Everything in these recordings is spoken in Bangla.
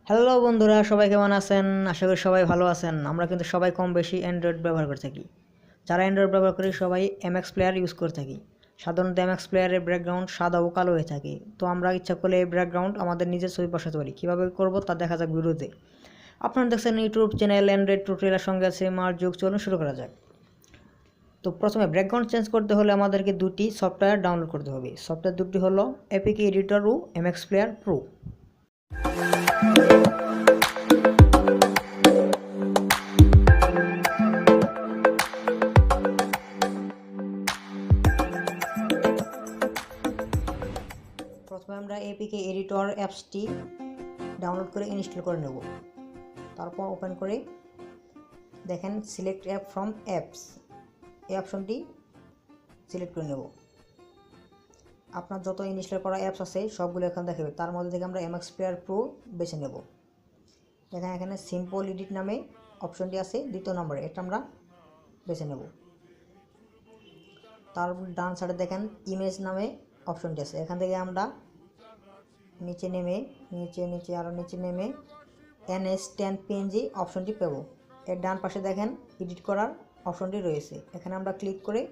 হ্যালো বন্ধুরা, সবাই কেমন আছেন? আশা করি সবাই ভালো আছেন। আমরা কিন্তু সবাই কম বেশি অ্যান্ড্রয়েড ব্যবহার করে থাকি। যারা অ্যান্ড্রয়েড ব্যবহার করি সবাই এমএক্স প্লেয়ার ইউজ করে থাকি। সাধারণত এমএক্স প্লেয়ারের ব্যাকগ্রাউন্ড সাদা ও কালো হয়ে থাকে। তো আমরা ইচ্ছা করলে এই ব্যাকগ্রাউন্ড আমাদের নিজের ছবি বসাতে পারি। কীভাবে করব তা দেখা যাক ভিডিওতে। আপনারা দেখছেন ইউটিউব চ্যানেল অ্যান্ড্রয়েড টিউটোরিয়ালের সঙ্গে আছে মার যুগ। চলুন শুরু করা যাক। তো প্রথমে ব্যাকগ্রাউন্ড চেঞ্জ করতে হলে আমাদেরকে দুটি সফটওয়্যার ডাউনলোড করতে হবে। সফটওয়্যার দুটি হলো এপিকে এডিটর ও এমএক্স প্লেয়ার প্রো। প্রথমে আমরা এপিকে এডিটর অ্যাপসটি ডাউনলোড করে ইনস্টল করে নেব। তারপর ওপেন করে দেখেন সিলেক্ট অ্যাপ ফ্রম অ্যাপস, এই অপশনটি সিলেক্ট করে নেব। আপনার যত ইনস্টল করা অ্যাপস আছে সবগুলো এখানে দেখাবে। তার মধ্যে থেকে আমরা এমএক্স প্লেয়ার প্রো বেছে নেব। দেখেন এখানে সিম্পল এডিট নামে অপশনটি আছে দ্বিতীয় নম্বরে, এটা আমরা বেছে নেব। তার ডান সাইডে দেখেন ইমেজ নামে অপশনটি আছে, এখান থেকে আমরা নিচে নেমে আরও নিচে নেমে NS10PNG অপশনটি পাবো। এর ডান পাশে দেখেন এডিট করার অপশনটি রয়েছে, এখানে আমরা ক্লিক করে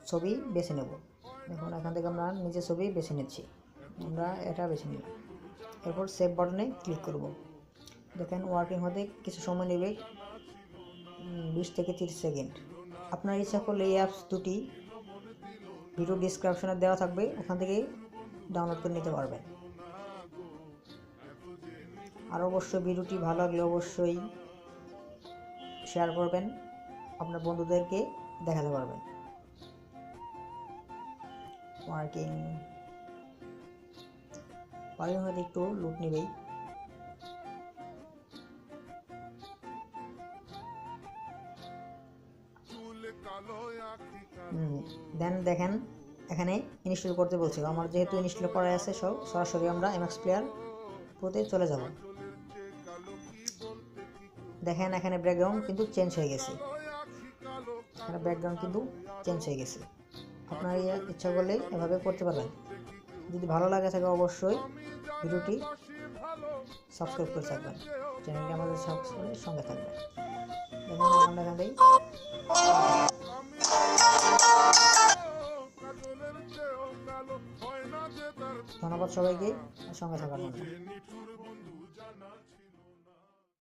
ছবি বেছে নেব। দেখুন এখান থেকে আমরা নিজের ছবি বেছে নিচ্ছি, আমরা এটা বেছে নিই। এরপর সেভ বাটনে ক্লিক করব। দেখেন ওয়ার্কিং হতে কিছু সময় নেবে, 20 থেকে 30 সেকেন্ড। আপনার ইচ্ছা করলে এই অ্যাপস দুটি ভিডিও ডিসক্রিপশনে দেওয়া থাকবে, ওখান থেকে ডাউনলোড করে নিতে পারবেন। আর অবশ্যই ভিডিওটি ভালো লাগলে অবশ্যই শেয়ার করবেন, আপনার বন্ধুদেরকে দেখাতে পারবেন। ওয়ার্কিং হয়তো একটু লুট নেবেই। দেন দেখেন এখানে ইনস্টল করতে বলছে। আমার যেহেতু ইনস্টল করা আছে সব, সরাসরি আমরা এমএক্স প্লেয়ার প্রোতে চলে যাব। দেখেন এখানে ব্যাকগ্রাউন্ড কিন্তু চেঞ্জ হয়ে গেছে, আপনার ইচ্ছা করলে এভাবে করতে পারবেন। যদি ভালো লাগে থাকে অবশ্যই ভিডিওটি সাবস্ক্রাইব করে থাকবেন, চ্যানেলটি আমাদের সাবস্ক্রাইবের সঙ্গে থাকবেন। দেখেন আমরা এখান থেকে ধন্যবাদ সবাইকে সঙ্গে থাকার জন্য।